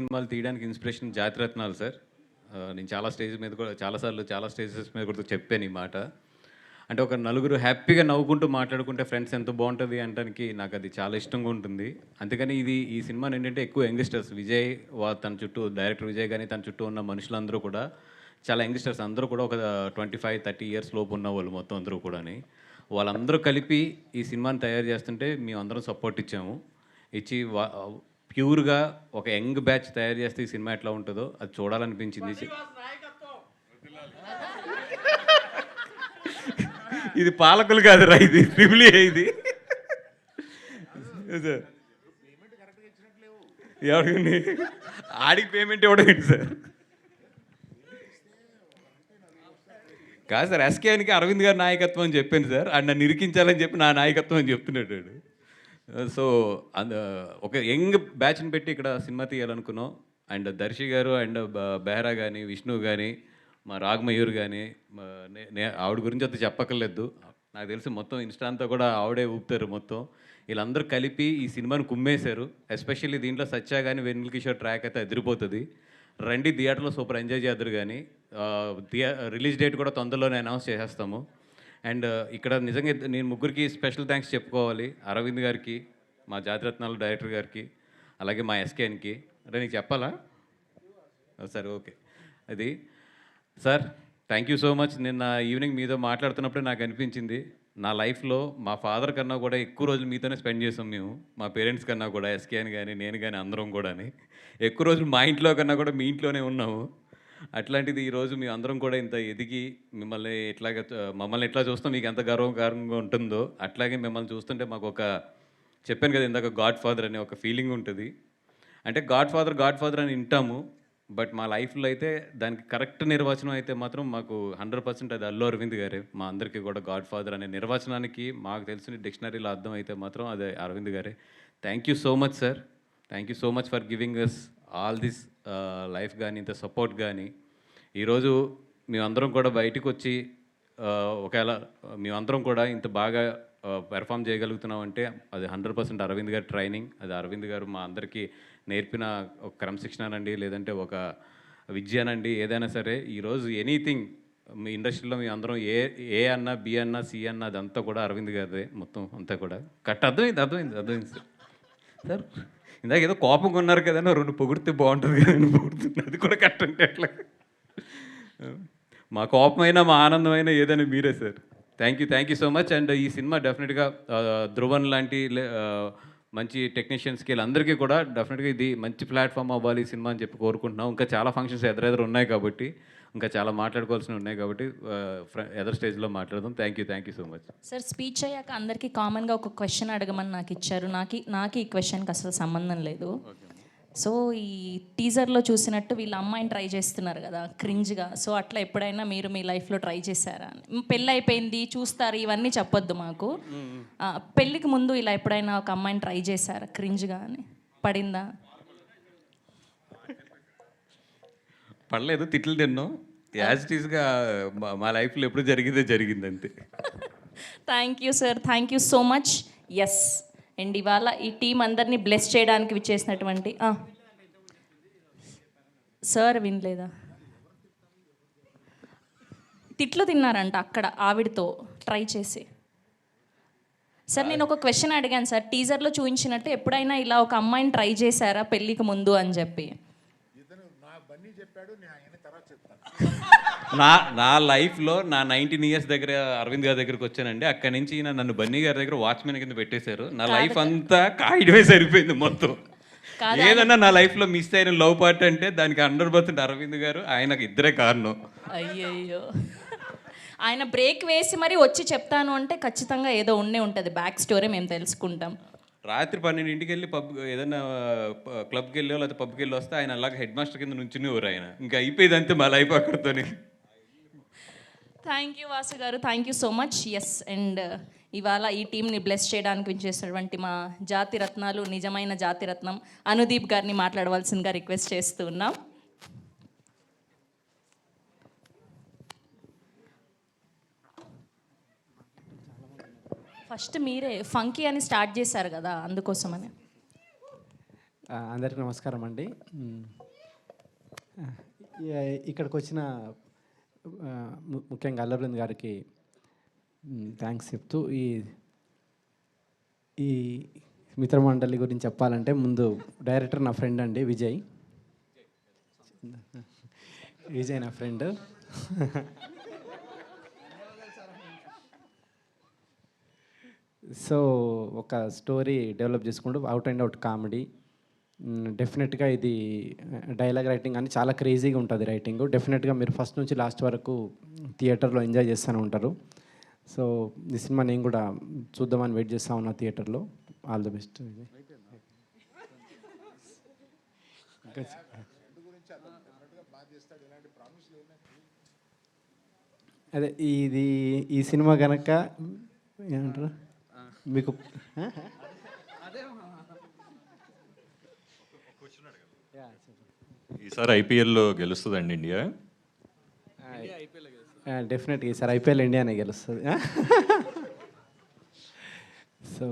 సినిమాలు తీయడానికి ఇన్స్పిరేషన్ జాతిరత్నాలు సార్. నేను చాలా స్టేజ్ మీద కూడా చాలాసార్లు చాలా స్టేజెస్ మీద కూడా చెప్పాను ఈ మాట. అంటే ఒక నలుగురు హ్యాపీగా నవ్వుకుంటూ మాట్లాడుకుంటే ఫ్రెండ్స్ ఎంత బాగుంటుంది అనడానికి నాకు అది చాలా ఇష్టంగా ఉంటుంది. అందుకని ఈ సినిమాని ఏంటంటే ఎక్కువ యంగ్స్టర్స్ విజయ్ తన చుట్టూ డైరెక్టర్ విజయ్ కానీ తన చుట్టూ ఉన్న మనుషులందరూ కూడా చాలా యంగ్స్టర్స్ అందరూ కూడా ఒక 25-30 ఇయర్స్ లోపు ఉన్న వాళ్ళు మొత్తం అందరూ కూడాని. వాళ్ళందరూ కలిపి ఈ సినిమాని తయారు చేస్తుంటే మేమందరం సపోర్ట్ ఇచ్చాము. ఇచ్చి ప్యూర్‌గా ఒక యంగ్ బ్యాచ్ తయారు చేస్తే ఈ సినిమా ఎట్లా ఉంటుందో అది చూడాలనిపించింది. ఇది పాలకులు కాదురా, ఇది ట్రిపుల్ ఏ ఇది. సార్ ఎవరికండి ఆడికి పేమెంట్ ఇవ్వడం ఏంటి సార్? కాదు సార్, ఎస్కేఎన్కి అరవింద్ గారి నాయకత్వం అని చెప్పాను సార్. ఆయన నన్ను ఇరికించాలని చెప్పి నా నాయకత్వం అని చెప్తున్నాడు. సో ఒక యంగ్ బ్యాచ్ని పెట్టి ఇక్కడ సినిమా తీయాలనుకున్నాం. అండ్ దర్శి గారు అండ్ బెహ్రా కానీ విష్ణు కానీ మా రాగమయూర్ కానీ ఆవిడ గురించి అంత చెప్పక్కర్లేదు. నాకు తెలిసి మొత్తం ఇన్స్టా అంతా కూడా ఆవిడే ఊపుతారు మొత్తం. వీళ్ళందరూ కలిపి ఈ సినిమాని కుమ్మేశారు. ఎస్పెషల్లీ దీంట్లో సత్య కానీ వెన్నెల కిషోర్ ట్రాక్ అయితే అదిరిపోతుంది. రండి థియేటర్లో సూపర్ ఎంజాయ్ చేద్దరు. కానీ రిలీజ్ డేట్ కూడా తొందరలోనే అనౌన్స్ చేసేస్తాము. అండ్ ఇక్కడ నిజంగా నేను ముగ్గురికి స్పెషల్ థ్యాంక్స్ చెప్పుకోవాలి. అరవింద్ గారికి, మా జాతిరత్నాలు డైరెక్టర్ గారికి, అలాగే మా ఎస్కేఎన్కి. అంటే నీకు చెప్పాలా? సరే, ఓకే. అది sir, thank you so much. నిన్న ఈవినింగ్ మీతో మాట్లాడుతున్నప్పుడే నాకు అనిపించింది, నా లైఫ్లో మా ఫాదర్ కన్నా కూడా ఎక్కువ రోజులు మీతోనే స్పెండ్ చేసాం మేము. మా పేరెంట్స్ కన్నా కూడా, ఎస్కేఎన్ కానీ నేను కానీ అందరం కూడా ఎక్కువ రోజులు మా ఇంట్లో కన్నా కూడా మీ ఇంట్లోనే ఉన్నాము. అట్లాంటిది ఈరోజు మేము అందరం కూడా ఇంత ఎదిగి మమ్మల్ని ఎట్లా చూస్తాం మీకు ఎంత గర్వకారంగా ఉంటుందో అట్లాగే మిమ్మల్ని చూస్తుంటే మాకు చెప్పాను కదా ఇందాక గాడ్ ఫాదర్ అనే ఒక ఫీలింగ్ ఉంటుంది. అంటే గాడ్ ఫాదర్ అని వింటాము, బట్ మా లైఫ్లో అయితే దానికి కరెక్ట్ నిర్వచనం అయితే మాత్రం మాకు 100% అది అల్లు అరవింద్ గారే. మా అందరికీ కూడా గాడ్ ఫాదర్ అనే నిర్వచనానికి మాకు తెలిసిన డిక్షనరీలో అర్థం అయితే మాత్రం అదే అరవింద్ గారే. Thank you so much sir. Thank you so much for giving us all this life కానీ, ఇంత సపోర్ట్ కానీ. ఈరోజు మేమందరం కూడా బయటకు వచ్చి ఒకవేళ మేమందరం కూడా ఇంత బాగా పెర్ఫామ్ చేయగలుగుతున్నామంటే అది 100% అరవింద్ గారి ట్రైనింగ్. అది అరవింద్ గారు మా అందరికీ నేర్పిన ఒక క్రమశిక్షణనండి, లేదంటే ఒక విద్యనండి, ఏదైనా సరే. ఈరోజు ఎనీథింగ్ మీ ఇండస్ట్రీలో మీ అందరం ఏ అన్నా, బి అన్నా, సి అన్నా అదంతా కూడా అరవింద్ గారిదే మొత్తం అంతా కూడా. అర్థమైంది సార్. ఇందాక ఏదో కోపంగా ఉన్నారు కదా, 2 పొగిడితే బాగుంటుంది కదా అని పొగుడుతుంది. అది కూడా కరెక్ట్ అంటే ఎట్లా? మా కోపమైనా మా ఆనందమైనా ఏదైనా మీరే sir. Thank you so much. And ఈ సినిమా డెఫినెట్గా ధ్రువన్ లాంటి మంచి టెక్నీషియన్స్కి వీళ్ళందరికీ కూడా డెఫినెట్గా ఇది మంచి ప్లాట్ఫామ్ అవ్వాలి ఈ సినిమా అని చెప్పి కోరుకుంటున్నాం. ఇంకా చాలా ఫంక్షన్స్ ఎదురెదురు ఉన్నాయి కాబట్టి, ఇంకా చాలా మాట్లాడుకోవాల్సినవి ఉన్నాయి కాబట్టి ఎదర్ స్టేజ్లో మాట్లాడదాం. Thank you so much sir. Speech అయ్యాక అందరికీ కామన్గా ఒక క్వశ్చన్ అడగమని నాకు ఇచ్చారు. నాకు ఈ క్వశ్చన్కి అసలు సంబంధం లేదు. సో ఈ టీజర్లో చూసినట్టు వీళ్ళ అమ్మాయిని ట్రై చేస్తున్నారు కదా క్రింజ్గా. సో అట్లా ఎప్పుడైనా మీరు మీ లైఫ్లో ట్రై చేశారా? పెళ్ళి అయిపోయింది చూస్తారు ఇవన్నీ చెప్పొద్దు మాకు. పెళ్ళికి ముందు ఇలా ఎప్పుడైనా ఒక అమ్మాయిని ట్రై చేశారా క్రింజ్గా అని? పడిందా? పడలేదు, తిట్లు తిన్నాం. యాజ్ ఇట్ ఈస్గా మా లైఫ్లో ఎప్పుడు జరిగింది అంతే. Thank you sir, thank you so much. Yes. And ఇవాళ ఈ టీం అందరినీ బ్లెస్ చేయడానికి విచ్చేసినటువంటి సార్ వినలేదా? తిట్లు తిన్నారంట అక్కడ ఆవిడతో ట్రై చేసి. సార్ నేను ఒక క్వశ్చన్ అడిగాను సార్, టీజర్లో చూపించినట్టు ఎప్పుడైనా ఇలా ఒక అమ్మాయిని ట్రై చేశారా పెళ్ళికి ముందు అని చెప్పి? నా లైఫ్లో నా 19 ఇయర్స్ దగ్గర అరవింద్ గారి దగ్గరికి వచ్చానండి. అక్కడి నుంచి నన్ను బన్నీ గారి దగ్గర వాచ్మెన్ కింద పెట్టేశారు. నా లైఫ్ అంతా కాయడమే సరిపోయింది మొత్తం. ఏదన్నా నా లైఫ్లో మిస్ అయిన లవ్ పార్ట్ అంటే దానికి 100% అరవింద్ గారు, ఆయనకు ఇద్దరే కారణం. అయ్యయ్యో, ఆయన బ్రేక్ వేసి మరి వచ్చి చెప్తాను అంటే ఖచ్చితంగా ఏదో ఉండే ఉంటుంది బ్యాక్ స్టోరీ, మేము తెలుసుకుంటాం. రాత్రి 12ంటికి వెళ్ళి ఏదైనా క్లబ్కి వెళ్ళో లేకపోతే పబ్కి వెళ్ళి వస్తే ఆయన అలాగే హెడ్ మాస్టర్ కింద నుంచునేవారు. ఆయన ఇంకా అయిపోయింది అంతే మా లైఫ్ అక్కడితోనే. థ్యాంక్ యూ వాసు గారు, thank you so much. Yes. And ఇవాళ ఈ టీంని బ్లెస్ చేయడానికి విచ్చేసినటువంటి మా జాతి రత్నాలు, నిజమైన జాతి రత్నం అనుదీప్ గారిని మాట్లాడవలసిందిగా రిక్వెస్ట్ చేస్తూ ఉన్నాం. ఫస్ట్ మీరే ఫంకీ అని స్టార్ట్ చేశారు కదా, అందుకోసమని. అందరికీ నమస్కారం అండి. ఇక్కడికి వచ్చిన ముఖ్యంగా అల్లర్వింద్ గారికి థ్యాంక్స్ చెప్తూ ఈ ఈ మిత్రమండలి గురించి చెప్పాలంటే ముందు డైరెక్టర్ నా ఫ్రెండ్ అండి విజయ్ నా ఫ్రెండ్. సో ఒక స్టోరీ డెవలప్ చేసుకుంటూ అవుట్ అండ్ అవుట్ కామెడీ. డెఫినెట్గా ఇది డైలాగ్ రైటింగ్ అని చాలా క్రేజీగా ఉంటుంది రైటింగ్. డెఫినెట్గా మీరు ఫస్ట్ నుంచి లాస్ట్ వరకు థియేటర్లో ఎంజాయ్ చేస్తూనే ఉంటారు. సో ఈ సినిమా నేను కూడా చూద్దామని వెయిట్ చేస్తూ ఉన్నా థియేటర్లో. All the best. అదే ఈ సినిమా కనుక ఏమంటారు మీకు ఈసారి ఐపీఎల్లో గెలుస్తుందండి ఇండియా. డెఫినెట్గా ఈసారి ఐపీఎల్ ఇండియానే గెలుస్తుంది. సో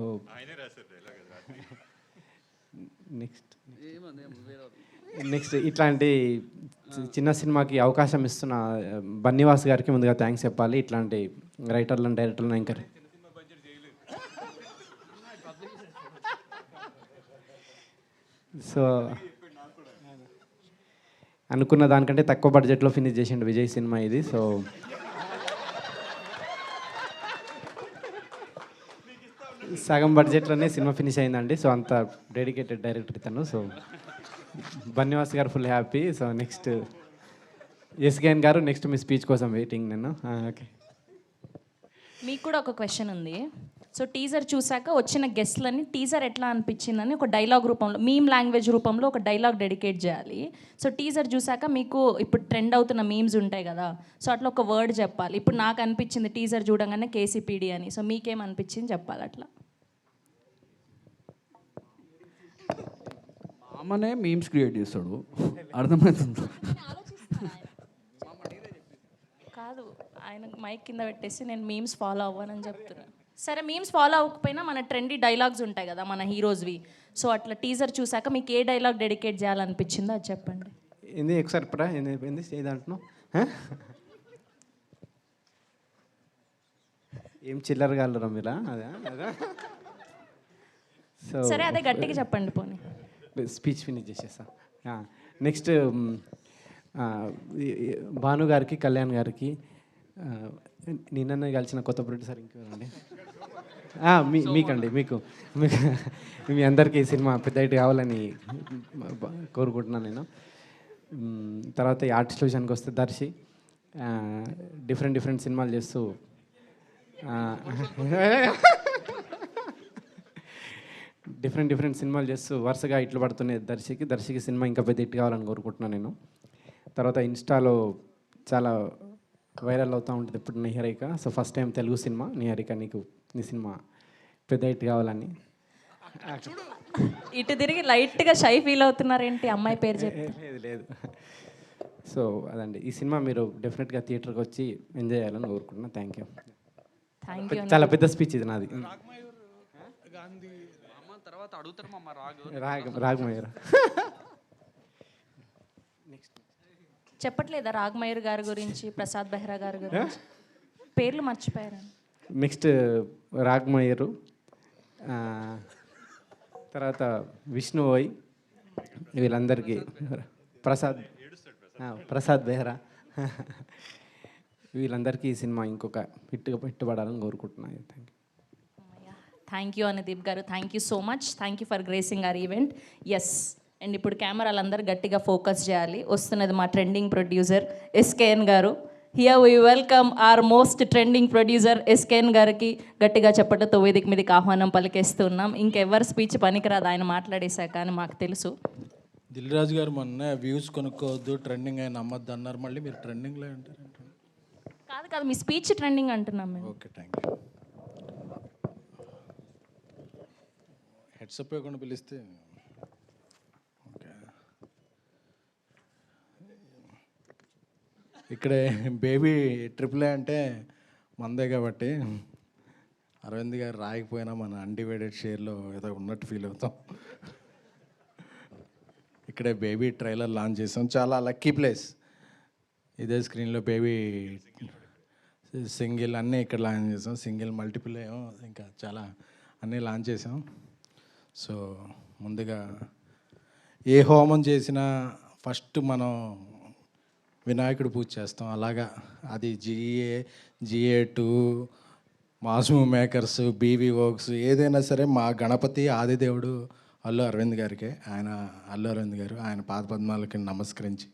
నెక్స్ట్ ఇట్లాంటి చిన్న సినిమాకి అవకాశం ఇస్తున్న బన్నీవాస్ గారికి ముందుగా థ్యాంక్స్ చెప్పాలి. ఇట్లాంటి రైటర్లను డైరెక్టర్లను ఎంకరేజ్. సో అనుకున్న దానికంటే తక్కువ బడ్జెట్లో ఫినిష్ చేసిండు విజయ్ సినిమా ఇది. సో సగం బడ్జెట్లోనే సినిమా ఫినిష్ అయిందండి. సో అంత డెడికేటెడ్ డైరెక్టర్ ఇతను. సో బన్నివాస్ గారు full happy. So next SKN గారు, నెక్స్ట్ మీ స్పీచ్ కోసం వెయిటింగ్ నేను. ఓకే, మీకు కూడా ఒక క్వశ్చన్ ఉంది. సో టీజర్ చూసాక వచ్చిన గెస్ట్లని టీజర్ ఎట్లా అనిపించిందని ఒక డైలాగ్ రూపంలో, మీమ్ లాంగ్వేజ్ రూపంలో ఒక డైలాగ్ డెడికేట్ చేయాలి. సో టీజర్ చూసాక మీకు ఇప్పుడు ట్రెండ్ అవుతున్న మీమ్స్ ఉంటాయి కదా, సో అట్లా ఒక వర్డ్ చెప్పాలి. ఇప్పుడు నాకు అనిపించింది టీజర్ చూడంగానే కేసీపీడి అని. సో మీకేం అనిపించింది చెప్పాలి అట్లా. మామనే మీమ్స్ క్రియేట్ చేస్తాడు, అర్థమవుతుంది. కాదు, ఆయన మైక్ కింద పెట్టేసి నేను మీమ్స్ ఫాలో అవ్వనని చెప్తున్నాను. సరే, మీమ్స్ ఫాలో అవ్వకపోయినా మన ట్రెండీ డైలాగ్స్ ఉంటాయి కదా మన హీరోస్వి. సో అట్లా టీజర్ చూసాక మీకు ఏ డైలాగ్ డెడికేట్ చేయాలనిపించిందో అది చెప్పండి. ఏంది ఒకసారి పడా ఏంది ఏదంటున్నావు? ఏం చిల్లరగా వెళ్ళరా మీరా? అదే అదే. సో సరే, అదే గట్టిగా చెప్పండి పోనీ. స్పీచ్ ఫినిష్ చేసేస్తా. నెక్స్ట్ భాను గారికి, కళ్యాణ్ గారికి, నిన్ననే కలిసిన కొత్త ప్రొడ్యూసర్ ఇంకెవరండి, మీకండి, మీకు మీ అందరికీ ఈ సినిమా పెద్ద హిట్ కావాలని కోరుకుంటున్నాను నేను. తర్వాత ఈ ఆర్టిస్ట్ విషయానికి వస్తే దర్శి డిఫరెంట్ సినిమాలు చేస్తూ డిఫరెంట్ సినిమాలు చేస్తూ వరుసగా ఇట్లు పడుతున్నాయి దర్శికి సినిమా ఇంకా పెద్ద హిట్ కావాలని కోరుకుంటున్నాను నేను. తర్వాత ఇన్స్టాలో చాలా వైరల్ అవుతూ ఉంటుంది ఇప్పుడు Niharika. So first time Telugu cinema Niharika, నీ సినిమా పెద్ద హిట్ కావాలని. ఇటు తిరిగి లైట్గా షై ఫీల్ అవుతున్నారేంటి అమ్మాయి పేరు చెప్పి? లేదు. సో అదండి, ఈ సినిమా మీరు డెఫినెట్గా థియేటర్కి వచ్చి ఎంజాయ్ చేయాలని కోరుకుంటున్నాను. Thank you. చాలా పెద్ద స్పీచ్ ఇది నాది. రాగమయూర్ చెప్పట్లేదా రాగమయూర్ గారి గురించి, ప్రసాద్ బెహ్రా గారి గురించి? పేర్లు మర్చిపోయారు. నెక్స్ట్ రాగమయూరు, తర్వాత విష్ణువోయ్, వీళ్ళందరికీ, ప్రసాద్ బెహ్రా, వీళ్ళందరికీ ఈ సినిమా ఇంకొక హిట్టుపడాలని కోరుకుంటున్నాను. థ్యాంక్ యూ అనుదీప్ గారు. Thank you so much. Thank you for gracing our event. Yes, and ఇప్పుడు కెమెరాలందరూ గట్టిగా ఫోకస్ చేయాలి. వస్తున్నది మా ట్రెండింగ్ ప్రొడ్యూసర్ ఎస్కేఎన్ గారు. Here we welcome our most trending producer SKN గారికి గట్టిగా చెప్పటంతో వేదిక మీదకి ఆహ్వానం పలికేస్తున్నాం. ఇంకెవరి స్పీచ్ పనికిరాదు, ఆయన మాట్లాడేశాక అని మాకు తెలుసు. దిల్ రాజు గారు మొన్న వ్యూస్ కొనుక్కోవద్దు, ట్రెండింగ్ అయిన నమ్మద్దు అన్నారు. మళ్ళీ మీరు ట్రెండింగ్లో ఉంటారు. కాదు, మీ స్పీచ్ ట్రెండింగ్ అంటున్నాం మేము. Okay, thank you. హెడ్సప్ ఇవ్వకుండా పిలిస్తే ఓకే. ఇక్కడే బేబీ ట్రిపుల్ ఏ అంటే మందే కాబట్టి అరవింద్ గారు రాయకపోయినా మన అన్డివైడెడ్ షేర్లో ఏదో ఉన్నట్టు ఫీల్ అవుతాం. ఇక్కడే బేబీ ట్రైలర్ లాంచ్ చేసాం. చాలా లక్కీ ప్లేస్. ఇదే స్క్రీన్లో బేబీ సింగిల్ అన్నీ ఇక్కడ లాంచ్ చేసాం. సింగిల్ మల్టిపుల్ ఏమో ఇంకా చాలా అన్నీ లాంచ్ చేసాం. సో ముందుగా ఏ హోమం చేసినా ఫస్ట్ మనం వినాయకుడు పూజ చేస్తాం. అలాగా అది GA2 mass makers, BV works ఏదైనా సరే మా గణపతి ఆదిదేవుడు అల్లు అరవింద్ గారికి, అల్లు అరవింద్ గారు ఆయన పాదపద్మాలకి నమస్కరించి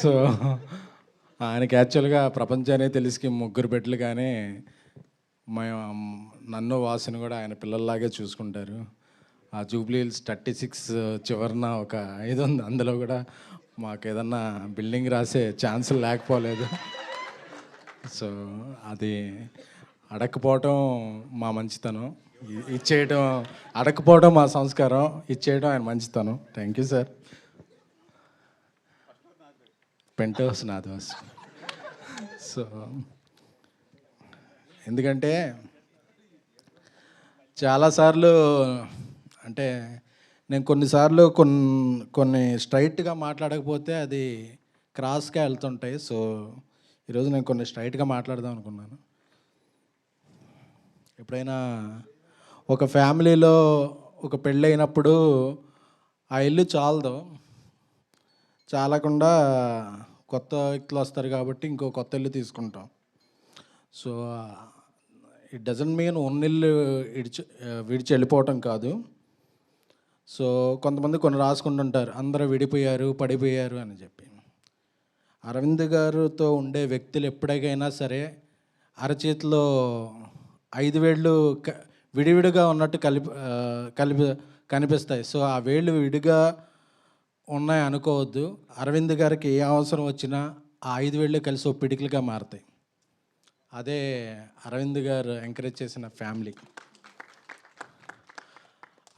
సో ఆయనకి యాక్చువల్గా ప్రపంచానే తెలిసి ముగ్గురు బిడ్డలు, కానీ నన్ను వాసుని కూడా ఆయన పిల్లల్లాగే చూసుకుంటారు. ఆ జూబ్లీహిల్స్ 36 చివరన ఒక 5 ఉంది, అందులో కూడా మాకు ఏదన్నా బిల్డింగ్ రాసే ఛాన్స్ లేకపోలేదు. సో అది అడగకపోవటం మా మంచితనం, ఇచ్చేయటం అడగకపోవడం మా సంస్కారం, ఇచ్చేయడం ఆయన మంచితనం. Thank you sir. Penthouse నాది. సో ఎందుకంటే చాలాసార్లు అంటే నేను కొన్నిసార్లు కొన్ని స్ట్రైట్గా మాట్లాడకపోతే అది క్రాస్గా వెళ్తుంటాయి. సో ఈరోజు నేను కొన్ని స్ట్రైట్గా మాట్లాడదాం అనుకున్నాను. ఎప్పుడైనా ఒక ఫ్యామిలీలో ఒక పెళ్ళి అయినప్పుడు ఆ ఇల్లు చాలకుండా కొత్త వ్యక్తులు వస్తారు కాబట్టి ఇంకో కొత్త ఇల్లు తీసుకుంటాం. సో ఇట్ డజంట్ మీన్ ఉన్నిల్లు విడిచి వెళ్ళిపోవటం కాదు. సో కొంతమంది కొన్ని రాసుకుంటుంటారు, అందరూ విడిపోయారు, పడిపోయారు అని చెప్పి. అరవింద్ గారితో ఉండే వ్యక్తులు ఎప్పటికైనా సరే అరచేతిలో 5 వేళ్ళు విడివిడిగా ఉన్నట్టు కనిపిస్తాయి. సో ఆ వేళ్ళు విడిగా ఉన్నాయి అనుకోవద్దు. అరవింద్ గారికి ఏ అవసరం వచ్చినా ఆ 5 వేళ్ళు కలిసి ఒక పిడికిలుగా మారుతాయి. అదే అరవింద్ గారు ఎంకరేజ్ చేసిన ఫ్యామిలీ.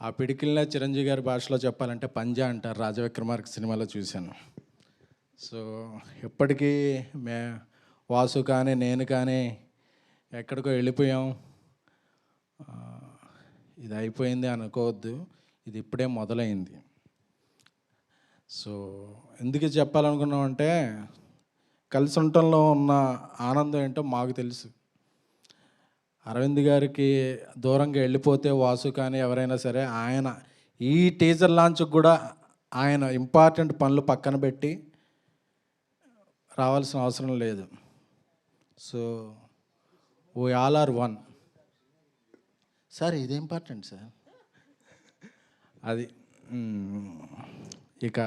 ఆ పిడికిల్నే చిరంజీవి గారి భాషలో చెప్పాలంటే పంజా అంటారు, రాజవిక్రమార్క సినిమాలో చూశాను. సో ఎప్పటికీ వాసు కానీ నేను కానీ ఎక్కడికో వెళ్ళిపోయాం, ఇది అయిపోయింది అనుకోవద్దు, ఇది ఇప్పుడే మొదలైంది. సో ఎందుకు చెప్పాలనుకున్నామంటే కలిసి ఉండటంలో ఉన్న ఆనందం ఏంటో మాకు తెలుసు. అరవింద్ గారికి దూరంగా వెళ్ళిపోతే వాసు కానీ ఎవరైనా సరే ఆయన ఈ టీజర్ లాంచ్కి కూడా ఆయన ఇంపార్టెంట్ పనులు పక్కన పెట్టి రావాల్సిన అవసరం లేదు. So we all are one. Sir ఇది ఇంపార్టెంట్ సార్. అది ఇక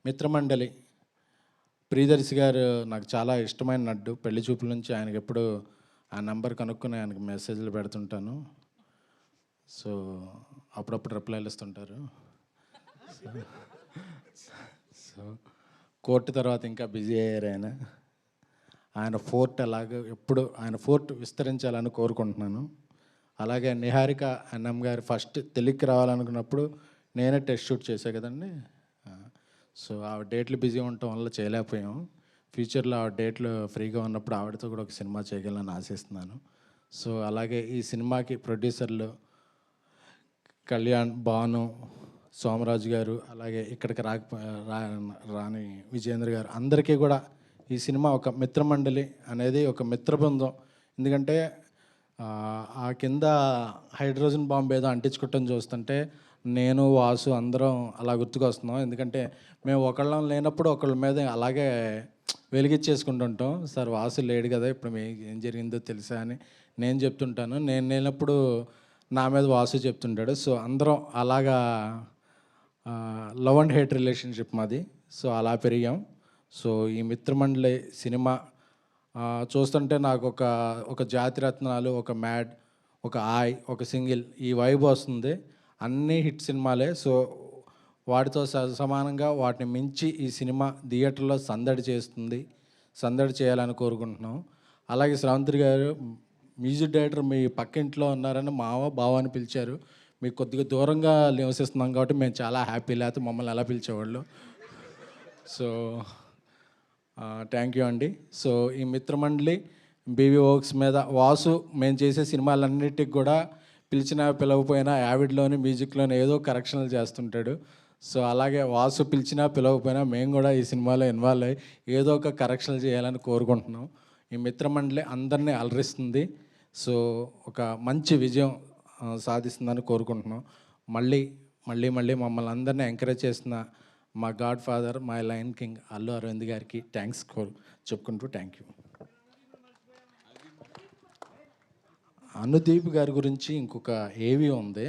మిత్రమండలి ప్రియదర్శి గారు నాకు చాలా ఇష్టమైన నడ్డు. పెళ్లి చూపుల నుంచి ఆయనకి ఎప్పుడు ఆ నెంబర్ కనుక్కొని ఆయనకి మెసేజ్లు పెడుతుంటాను. సో అప్పుడప్పుడు రిప్లైలు ఇస్తుంటారు. సో కోర్టు తర్వాత ఇంకా బిజీ అయ్యారు ఆయన ఫోర్ట్ అలాగే ఎప్పుడు ఆయన ఫోర్ట్ విస్తరించాలని కోరుకుంటున్నాను. అలాగే నిహారిక అన్నం గారు ఫస్ట్ తెలుగుకి రావాలనుకున్నప్పుడు నేనే టెస్ట్ షూట్ చేశా కదండి. సో ఆ డేట్లు బిజీ ఉండటం వల్ల చేయలేకపోయాం. ఫ్యూచర్లో ఆ డేట్లు ఫ్రీగా ఉన్నప్పుడు ఆవిడతో కూడా ఒక సినిమా చేయగలని ఆశిస్తున్నాను. సో అలాగే ఈ సినిమాకి ప్రొడ్యూసర్లు కళ్యాణ్, భాను, సోమరాజు గారు, అలాగే ఇక్కడికి రాని విజేంద్ర గారు, అందరికీ కూడా ఈ సినిమా ఒక మిత్రమండలి అనేది ఒక మిత్ర బృందం. ఎందుకంటే ఆ కింద హైడ్రోజన్ బాంబు ఏదో అంటించుకోవటం చూస్తుంటే నేను వాసు అందరం అలా గుర్తుకొస్తున్నాం. ఎందుకంటే మేము ఒకళ్ళం లేనప్పుడు ఒకళ్ళ మీద అలాగే వెలిగించేసుకుంటుంటాం. సార్ వాసు లేడు కదా, ఇప్పుడు ఏం జరిగిందో తెలుసా అని నేను చెప్తుంటాను. నేను లేనప్పుడు నా మీద వాసు చెప్తుంటాడు. సో అందరం అలాగా లవ్ అండ్ హేట్ రిలేషన్షిప్ మాది. సో అలా పెరిగాం. సో ఈ మిత్రమండలి సినిమా చూస్తుంటే నాకు ఒక జాతిరత్నాలు, ఒక మ్యాడ్, ఒక ఆయ్, ఒక సింగిల్ ఈ వైబ్ వస్తుంది. అన్నీ హిట్ సినిమాలే. సో వాటితో సమానంగా వాటిని మించి ఈ సినిమా థియేటర్లో సందడి చేయాలని కోరుకుంటున్నాం. అలాగే శ్రావంతి గారు మ్యూజిక్ డైరెక్టర్ మీ పక్కింట్లో ఉన్నారని బావ అని పిలిచారు. మీకు కొద్దిగా దూరంగా నివసిస్తున్నాం కాబట్టి మేము చాలా హ్యాపీ, లేకపోతే మమ్మల్ని ఎలా పిలిచేవాళ్ళు. సో థ్యాంక్ యూ అండి. సో ఈ మిత్రమండలి బీవీ వర్క్స్ మీద వాసు మేము చేసే సినిమాలన్నిటికి కూడా పిలిచినా పిలవకపోయినా యావిడ్లోని మ్యూజిక్లోని ఏదో కరెక్షన్లు చేస్తుంటాడు. సో అలాగే వాసు పిలిచినా పిలవకపోయినా మేము కూడా ఈ సినిమాలో ఇన్వాల్వ్ అయ్యి ఏదో ఒక కరెక్షన్లు చేయాలని కోరుకుంటున్నాం. ఈ మిత్రమండలి అందరినీ అలరిస్తుంది. సో ఒక మంచి విజయం సాధిస్తుందని కోరుకుంటున్నాం. మళ్ళీ మళ్ళీ మళ్ళీ మమ్మల్ని అందరినీ ఎంకరేజ్ చేస్తున్న మా godfather, my lion king Allu Aravind గారికి థ్యాంక్స్ చెప్పుకుంటూ థ్యాంక్ యూ. అనుదీప్ గారి గురించి ఇంకొక ఏవి ఉంది.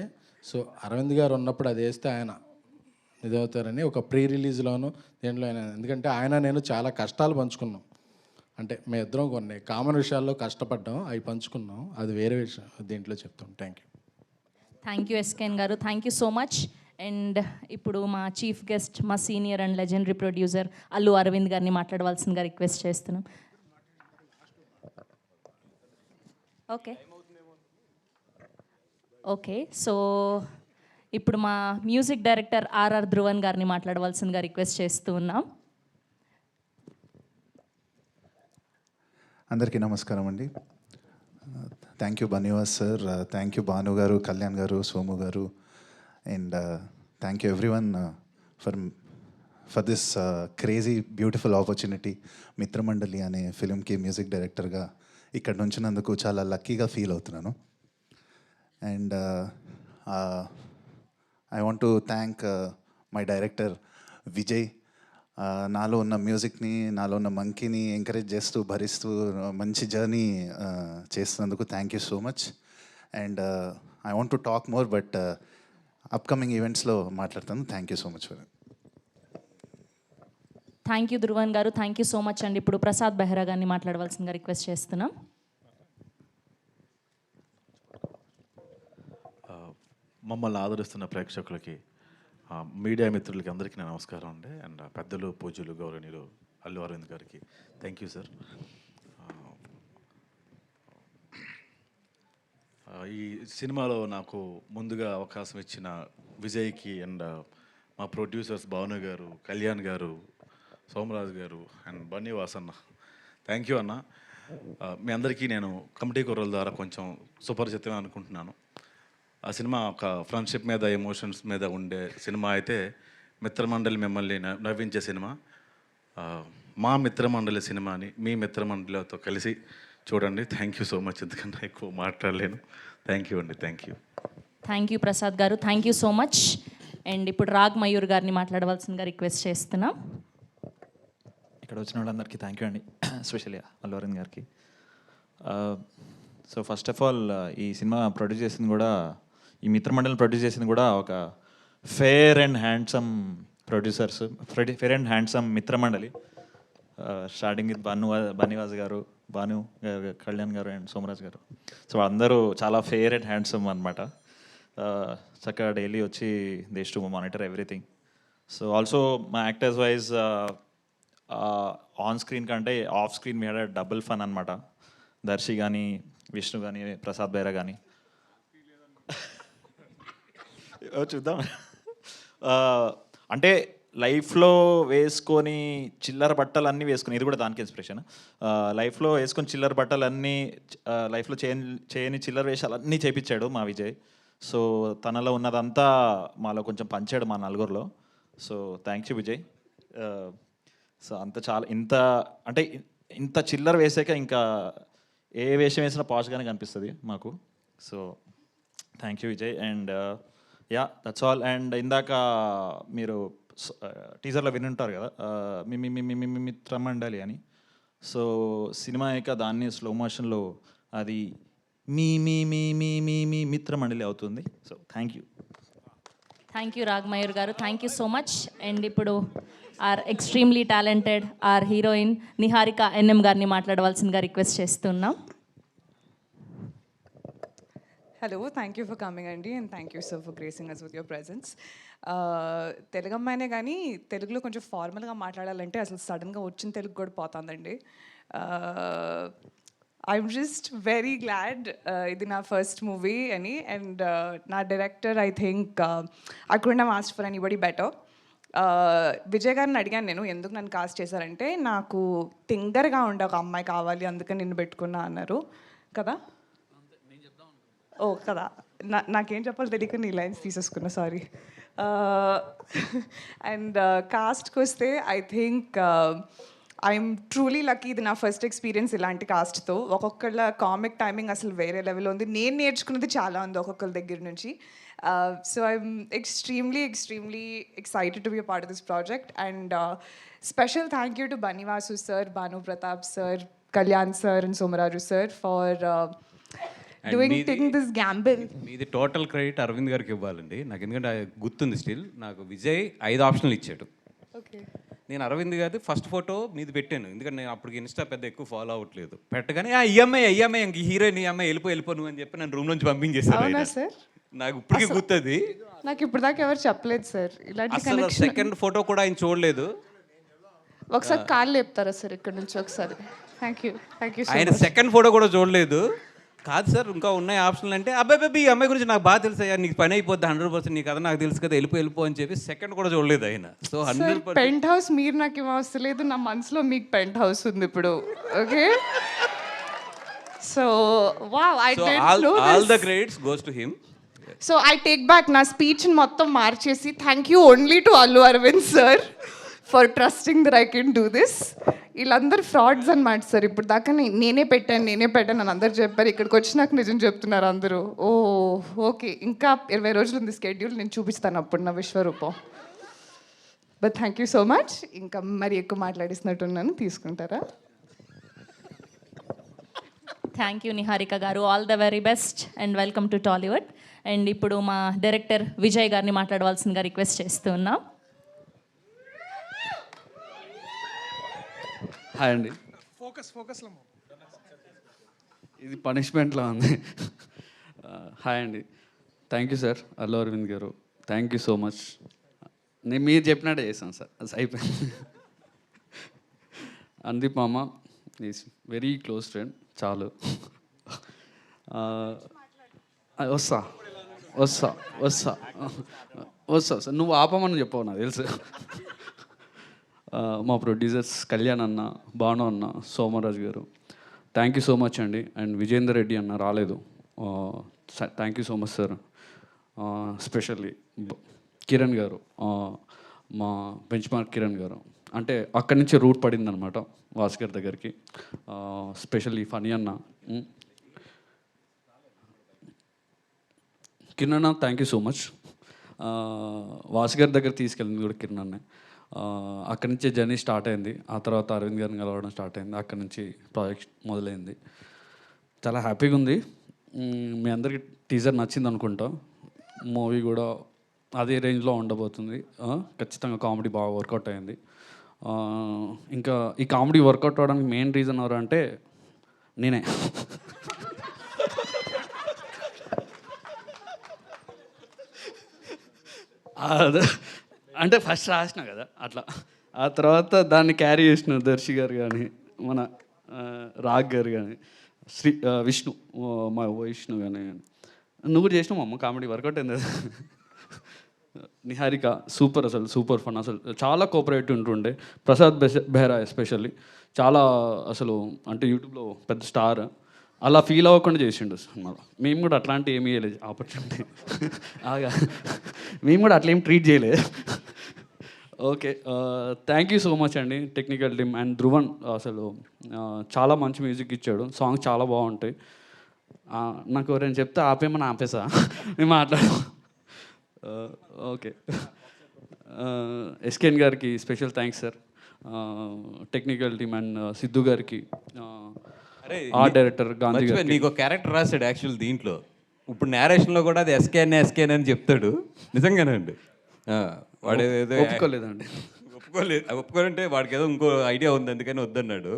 సో అరవింద్ గారు ఉన్నప్పుడు అది వేస్తే ఆయన ఇదవుతారని ఒక ప్రీ రిలీజ్లోను దేంట్లో అయినా, ఎందుకంటే ఆయన నేను చాలా కష్టాలు పంచుకున్నాం. అంటే మేము ఇద్దరం కొన్ని కామన్ విషయాల్లో కష్టపడ్డాం, అవి పంచుకున్నాం. అది వేరే విషయం, దీంట్లో చెప్తాం. Thank you. Thank you SKN garu, thank you so much. And ఇప్పుడు మా చీఫ్ గెస్ట్, మా senior and legendary producer Allu Aravind గారిని మాట్లాడవలసిందిగా రిక్వెస్ట్ చేస్తున్నాం. ఓకే, సో ఇప్పుడు మా మ్యూజిక్ డైరెక్టర్ ఆర్ఆర్ ధ్రువన్ గారిని మాట్లాడవలసిందిగా రిక్వెస్ట్ చేస్తూ ఉన్నాం. అందరికీ నమస్కారం అండి. Thank you Bunnyvas sir, thank you Bhanu garu, Kalyan garu, Somu garu, and thank you everyone for this crazy beautiful opportunity. Mithramandali అనే ఫిలింకి మ్యూజిక్ డైరెక్టర్గా ఇక్కడ నుంచినందుకు చాలా లక్కీగా ఫీల్ అవుతున్నాను. And I want to thank my director Vijay. నాలో ఉన్న మ్యూజిక్ని, నాలో ఉన్న మంకీని ఎంకరేజ్ చేస్తూ భరిస్తూ మంచి జర్నీ చేస్తున్నందుకు thank you so much. And I want to talk more, but upcoming ఈవెంట్స్లో మాట్లాడతాను. Thank you so much for. Thank you Dhruvan garu, thank you so much అండి. ఇప్పుడు ప్రసాద్ బెహ్రా గారిని మాట్లాడవలసిందిగా రిక్వెస్ట్ చేస్తున్నాం. మమ్మల్ని ఆదరిస్తున్న ప్రేక్షకులకి, మీడియా మిత్రులకి అందరికీ నా నమస్కారం అండి. అండ్ పెద్దలు, పూజ్యులు, గౌరవనీయులు అల్లు అరవింద్ గారికి థ్యాంక్ యూ సార్. ఈ సినిమాలో నాకు ముందుగా అవకాశం ఇచ్చిన విజయ్కి అండ్ మా ప్రొడ్యూసర్స్ భావన గారు, కళ్యాణ్ గారు, సోమరాజు గారు అండ్ బన్నీవాస్ అన్న, థ్యాంక్ యూ అన్న. మీ అందరికీ నేను కమిటీ కుర్రల ద్వారా కొంచెం సుపరిచితం అనుకుంటున్నాను. ఆ సినిమా ఒక ఫ్రెండ్షిప్ మీద, ఎమోషన్స్ మీద ఉండే సినిమా అయితే, మిత్రమండలి మిమ్మల్ని నవ్వించే సినిమా. మా మిత్రమండలి సినిమాని మీ మిత్రమండలితో కలిసి చూడండి. Thank you so much. ఎందుకంటే ఎక్కువ మాట్లాడలేను. థ్యాంక్ యూ అండి. Thank you. Thank you Prasad garu, thank you so much. And ఇప్పుడు రాగ్ మయూర్ గారిని మాట్లాడవలసిందిగా రిక్వెస్ట్ చేస్తున్నాం. ఇక్కడ వచ్చిన వాళ్ళందరికీ థ్యాంక్ యూ అండి, ఎస్పెషల్లీ అల్లు అరవింద్ గారికి. సో ఫస్ట్ ఆఫ్ ఆల్, ఈ సినిమా ప్రొడ్యూస్ చేసింది కూడా, ఈ మిత్రమండలిని ప్రొడ్యూస్ చేసింది కూడా ఒక fair and handsome producers, fair and handsome Mithramandali. Starting with Bunnyvas garu, Bhanu garu, Kalyan గారు అండ్ సోమరాజ్ గారు. సో అందరూ చాలా ఫేర్ అండ్ హ్యాండ్సమ్ అనమాట. చక్కగా డైలీ వచ్చి they to monitor everything. So also మా యాక్టర్స్ వైజ్ ఆన్ స్క్రీన్ కంటే off screen me had double fun అనమాట. దర్శి కానీ, విష్ణు కానీ, ప్రసాద్ బైరా కానీ. చూద్దాం. అంటే లైఫ్లో వేసుకొని చిల్లర బట్టలన్నీ వేసుకొని, ఇది కూడా దానికి ఇన్స్పిరేషన్. లైఫ్లో వేసుకొని చిల్లర బట్టలన్నీ, లైఫ్లో చేయని చిల్లర వేషాలన్నీ చేపించాడు మా విజయ్. సో తనలో ఉన్నదంతా మాలో కొంచెం పంచాడు మా నలుగురిలో. So thank you Vijay. So అంత చాలా అంటే ఇంత చిల్లర వేసాక ఇంకా ఏ వేషం వేసినా పాష్గానే కనిపిస్తుంది మాకు. So thank you Vijay. And yeah, that's all. And ఇందాక మీరు టీజర్లో వినుంటారు కదా, మిత్రమండలి అని. సో సినిమా యొక్క దాన్ని స్లో మోషన్లో అది మీ మీ మీ మీ మీ మీ మిత్రమండలి అవుతుంది. So thank you. Thank you Raag Mayur గారు, thank you so much. And ఇప్పుడు our extremely talented our heroine Niharika NM గారిని మాట్లాడవలసిందిగా రిక్వెస్ట్ చేస్తున్నాం. Hello, thank you for coming, Andy, and thank you, sir, for gracing us with your presence. Telugu అమ్మాయినే కానీ తెలుగులో కొంచెం ఫార్మల్గా మాట్లాడాలంటే అసలు సడన్గా వచ్చిన తెలుగు కూడా పోతుందండి. ఐఎమ్ జస్ట్ వెరీ గ్లాడ్ ఇది నా ఫస్ట్ మూవీ అని. అండ్ నా director, I think I couldn't have asked for anybody better. Vijay గారిని అడిగాను నేను ఎందుకు నన్ను కాస్ట్ చేశారంటే నాకు తింగర్గా ఉండే ఒక అమ్మాయి కావాలి అందుకని నిన్ను పెట్టుకున్నా అన్నారు కదా. ఓ కదా, నాకేం చెప్పాలో తెలియక నీ లైన్స్ తీసేసుకున్నా, సారీ. అండ్ కాస్ట్కి వస్తే I think I'm truly lucky. ఇది నా ఫస్ట్ ఎక్స్పీరియన్స్ ఇలాంటి కాస్ట్తో. ఒక్కొక్కళ్ళ కామిక్ టైమింగ్ అసలు వేరే లెవెల్లో ఉంది. నేను నేర్చుకున్నది చాలా ఉంది ఒక్కొక్కరి దగ్గర నుంచి. So I'm extremely excited to be a part of this project. And special thank you to Bunny Vasu sir, Bhanu Pratap sir, Kalyan sir and Somaraju sir for taking this gamble. మీది టోటల్ క్రెడిట్ అరవింద్ గారికి ఇవ్వాలండి నాకు, ఎందుకంటే గుర్తుంది స్టిల్. నాకు విజయ్ 5 ఆప్షన్లు ఇచ్చాడు. ఓకే, నేను అరవింద్ గారి ఫస్ట్ ఫోటో మీది పెట్టాను, ఎందుకంటే నేను అప్పటికి ఇన్స్టా పెద్ద ఎక్కువ ఫాలో అవ్వట్లేదు. పెట్టగానే ఈ అమ్మాయి ఇంక హీరోయిన్ ఈ అమ్మాయి వెళ్ళిపో నువ్వు అని చెప్పి నన్ను రూమ్ నుంచి పంపించేశారు. అవునా సార్? నాకు ఇప్పటికీ గుర్తుంది. నాకు ఇప్పుడు దాకా ఎవరు చెప్పలేదు సార్ ఇలాంటి అసలు కనెక్షన్. సెకండ్ ఫోటో కూడా ఆయన చూడలేదు. ఒకసారి కాళ్ళు లేపుతారా సార్ ఇక్కడ నుంచి ఒకసారి? థ్యాంక్ యూ ఆయన సెకండ్ ఫోటో కూడా చూడలేదు. కాదు సార్ ఇంకా ఉన్నాయి ఆప్షన్లు అంటే, అబ్బాయి ఈ అమ్మాయి గురించి నాకు బాగా తెలుసు అయ్యా, నీకు పని అయిపోద్ది 100%, నీ కదా నాకు తెలుసు కదా, వెళ్ళిపో అని చెప్పి సెకండ్ కూడా చూడలేదు ఆయన. సో 100% పెంట్ హౌస్ మీరు నాకు ఏం అవసరం లేదు, నా మనసులో మీకు పెంట్ హౌస్ ఉంది ఇప్పుడు. Okay, so wow, I did know all the credits goes to him. So I take back నా స్పీచ్ మొత్తం మార్చేసి thank you only to Allu Aravind sir for trusting that I can do this. వీళ్ళందరూ frauds అనమాట సార్. ఇప్పుడు దాకా నేనే పెట్టాను అని అందరు చెప్పారు. ఇక్కడికి వచ్చి నాకు నిజం చెప్తున్నారు అందరూ. ఓ ఓకే, ఇంకా 20 రోజులు ఉంది స్కెడ్యూల్, నేను చూపిస్తాను అప్పుడు నా విశ్వరూపం. But thank you so much. ఇంకా మరి ఎక్కువ మాట్లాడిస్తున్నట్టున్నాను, తీసుకుంటారా? థ్యాంక్ యూ నిహారిక గారు, all the very best and welcome to Tollywood. And ఇప్పుడు మా డైరెక్టర్ విజయ్ గారిని మాట్లాడవలసిందిగా రిక్వెస్ట్ చేస్తూ ఉన్నాం. హాయ్ అండి. ఇది పనిష్మెంట్లో ఉంది. హాయ్ అండి. Thank you sir Allu Aravind గారు, థ్యాంక్ యూ సో మచ్. నేను మీరు చెప్పినట్టే చేశాను సార్, అది అయిపోయింది. అందీప్ మామ ఈజ్ వెరీ క్లోజ్ ఫ్రెండ్, చాలు. వస్తా సార్, నువ్వు ఆపమని చెప్పవు నాకు తెలుసు. మా ప్రొడ్యూసర్స్ కళ్యాణ్ అన్న, భాను అన్న, సోమరాజు గారు, థ్యాంక్ యూ సో మచ్ అండి. అండ్ విజేందర్ రెడ్డి అన్న రాలేదు, thank you so much sir. Specially Kiran గారు, మా బెంచ్ మార్క్ కిరణ్ గారు, అంటే అక్కడి నుంచి రూట్ పడిందనమాట భాస్కర్ దగ్గరికి. స్పెషల్లీ ఫనీ అన్న, కిరణ్ అన్న thank you so much. Bhaskar దగ్గర తీసుకెళ్ళింది కూడా కిరణ్ అన్నే. అక్కడి నుంచే జర్నీ స్టార్ట్ అయింది. ఆ తర్వాత అరవింద్ గారిని కలవడం స్టార్ట్ అయింది. అక్కడి నుంచి ప్రాజెక్ట్ మొదలైంది. చాలా హ్యాపీగా ఉంది. మీ అందరికీ టీజర్ నచ్చింది అనుకుంటా. మూవీ కూడా అదే రేంజ్లో ఉండబోతుంది. ఖచ్చితంగా కామెడీ బాగా వర్కౌట్ అయింది. ఇంకా ఈ కామెడీ వర్కౌట్ అవ్వడానికి మెయిన్ రీజన్ ఎవరు అంటే నేనే. అంటే ఫస్ట్ రాసిన కదా అట్లా, ఆ తర్వాత దాన్ని క్యారీ చేసిన దర్శి గారు కానీ, మన రాగ్ గారు కానీ, విష్ణు మా విష్ణు కానీ, నువ్వు కూడా చేసినావు అమ్మ కామెడీ వర్కౌట్ అయింది. నిహారిక సూపర్, అసలు సూపర్ ఫన్, అసలు చాలా కోఆపరేటివ్ ఉంటుండే. ప్రసాద్ బెహ్రా ఎస్పెషల్లీ చాలా అసలు అంటే యూట్యూబ్లో పెద్ద స్టార్, అలా ఫీల్ అవ్వకుండా చేసిండు సినిమాలో. మేము కూడా అట్లాంటి ఏమీ చేయలేదు ఆపర్చునిటీ, మేము కూడా అట్లా ఏం ట్రీట్ చేయలేదు. Okay, thank you so much అండి టెక్నికల్ టీమ్ అండ్ ధ్రువన్. అసలు చాలా మంచి మ్యూజిక్ ఇచ్చాడు, సాంగ్స్ చాలా బాగుంటాయి. నాకు ఎవరైనా చెప్తే ఆపేమని ఆపేసా, మేము మాట్లాడాం. ఓకే, ఎస్కేఎన్ గారికి special thanks sir, technical team and Siddhu గారికి, ఆర్ట్ డైరెక్టర్ గాంధీ గారు. నీకు క్యారెక్టర్ రాశాడు యాక్చువల్ దీంట్లో. ఇప్పుడు నేరేషన్లో కూడా అది ఎస్కేఎన్ అని చెప్తాడు. నిజంగానండి, వాడు ఏదో ఒప్పుకోలేదండి. ఒప్పుకోలంటే వాడికి ఏదో ఇంకో ఐడియా ఉంది అందుకని వద్దన్నాడు.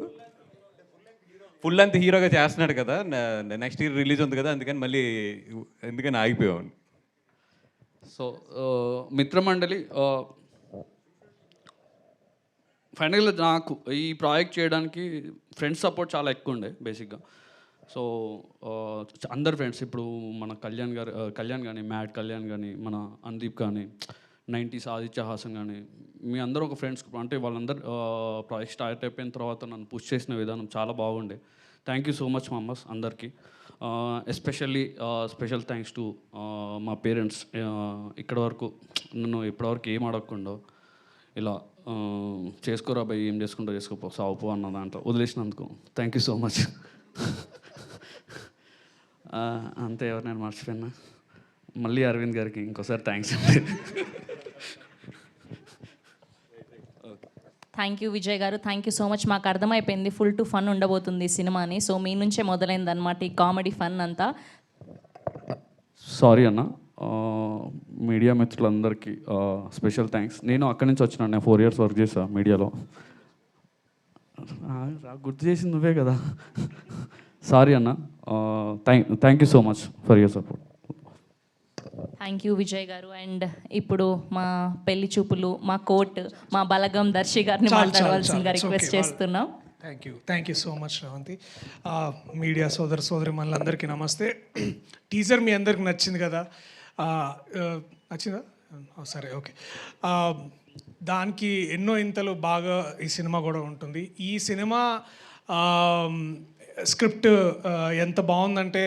ఫుల్ అంత హీరోగా చేస్తున్నాడు కదా, నెక్స్ట్ ఇయర్ రిలీజ్ ఉంది కదా, అందుకని ఆగిపోయాం. సో మిత్రమండలి ఫైనల్గా నాకు ఈ ప్రాజెక్ట్ చేయడానికి ఫ్రెండ్స్ సపోర్ట్ చాలా ఎక్కువ ఉండే బేసిక్గా. సో అందరు ఫ్రెండ్స్, ఇప్పుడు మన కళ్యాణ్ కానీ, మ్యాట్ కళ్యాణ్ కానీ, మన అందీప్ కానీ, 90s ఆదిత్య హాసన్ కానీ మీ అందరూ ఒక ఫ్రెండ్స్ అంటే వాళ్ళందరూ ప్రాజెక్ట్ స్టార్ట్ అయిపోయిన తర్వాత నన్ను పుష్ చేసిన విధానం చాలా బాగుండే. థ్యాంక్ యూ సో మచ్ మామస్ అందరికీ. ఎస్పెషల్లీ స్పెషల్ థ్యాంక్స్ టు మా పేరెంట్స్. ఇక్కడ వరకు నన్ను ఇప్పటివరకు ఏం అడగకుండా ఇలా చేసుకోరా భయ్, ఏం చేసుకుంటా చేసుకోపో సావుపో అన్న దాంట్లో వదిలేసినందుకు థ్యాంక్ యూ సో మచ్. అంతే, ఎవరు నేను మర్చిపోయినా. మళ్ళీ అరవింద్ గారికి ఇంకోసారి థ్యాంక్స్ అండి. థ్యాంక్ యూ విజయ్ గారు, థ్యాంక్ యూ సో మచ్. మాకు అర్థమైపోయింది ఫుల్ టు ఫన్ ఉండబోతుంది ఈ సినిమాని. సో మీ నుంచే మొదలైంది అనమాట ఈ కామెడీ ఫన్ అంతా. సారీ అన్న, మీడియా మిత్రులందరికీ స్పెషల్ థ్యాంక్స్. నేను అక్కడి నుంచి వచ్చినాను, నేను 4 years వర్క్ చేశాను మీడియాలో. గుర్తు చేసింది నువ్వే కదా. సారీ అన్న, thank you so much for your support. Thank you Vijay గారు. అండ్ ఇప్పుడు మా పెళ్లి చూపులు, మా కోర్ట్, మా బలగం దర్శి గారిని మాట్లాడవలసిందిగా రిక్వెస్ట్ చేస్తున్నాం. Thank you so much Sravanthi. Media సోదరి మనందరికీ నమస్తే. టీజర్ మీ అందరికి నచ్చింది కదా? నచ్చిందా? సరే, ఓకే. దానికి ఎన్నో ఇంతలు బాగా ఈ సినిమా కూడా ఉంటుంది. ఈ సినిమా స్క్రిప్ట్ ఎంత బాగుందంటే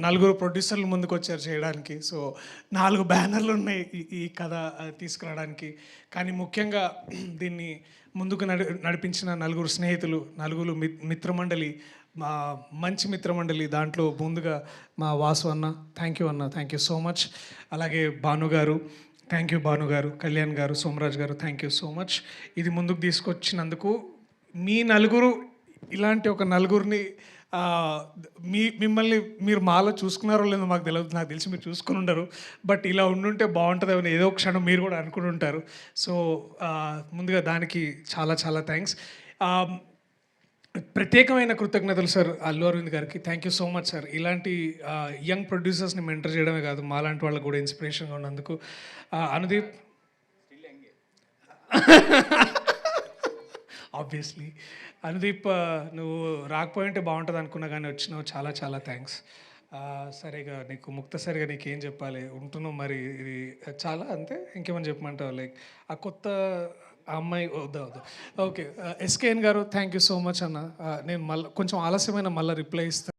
4 ప్రొడ్యూసర్లు ముందుకు వచ్చారు చేయడానికి. సో 4 బ్యానర్లు ఉన్నాయి ఈ కథ తీసుకురావడానికి. కానీ ముఖ్యంగా దీన్ని ముందుకు నడిపించిన 4 స్నేహితులు, 4 మిత్రమండలి, మా మంచి మిత్రమండలి. దాంట్లో ముందుగా మా వాసు అన్న, థ్యాంక్ యూ అన్న, థ్యాంక్ యూ సో మచ్. అలాగే భాను గారు, థ్యాంక్ యూ భాను గారు. కళ్యాణ్ గారు, సోమరాజ్ గారు, థ్యాంక్ యూ సో మచ్. ఇది ముందుకు తీసుకొచ్చినందుకు. మీ 4 ఇలాంటి ఒక 4ని మిమ్మల్ని మీరు మాలో చూసుకున్నారో లేదో మాకు తెలియదు, నాకు తెలిసి మీరు చూసుకుని ఉండరు. బట్ ఇలా ఉండుంటే బాగుంటుందని ఏదో క్షణం మీరు కూడా అనుకుని ఉంటారు. సో ముందుగా దానికి చాలా చాలా థ్యాంక్స్. ప్రత్యేకమైన కృతజ్ఞతలు సార్ అల్లు అరవింద్ గారికి. Thank you so much sir. ఇలాంటి యంగ్ ప్రొడ్యూసర్స్ని మెంటర్ చేయడమే కాదు, మాలాంటి వాళ్ళకు కూడా ఇన్స్పిరేషన్గా ఉన్నందుకు. అనుదీప్ ఆబ్వియస్లీ. అనుదీప్, నువ్వు రాకపోయింటే బాగుంటుంది అనుకున్నా కానీ వచ్చినావు, చాలా చాలా థ్యాంక్స్. సరిగా నీకు ముక్తసరిగా నీకేం చెప్పాలి, ఉంటున్నావు మరి, ఇది చాలా అంతే. ఇంకేమైనా చెప్పమంటావు? లైక్ ఆ కొత్త అమ్మాయి వద్దా? Okay. SKN garu, thank you so much అన్న. నేను కొంచెం ఆలస్యమైన మళ్ళీ రిప్లై ఇస్తాను.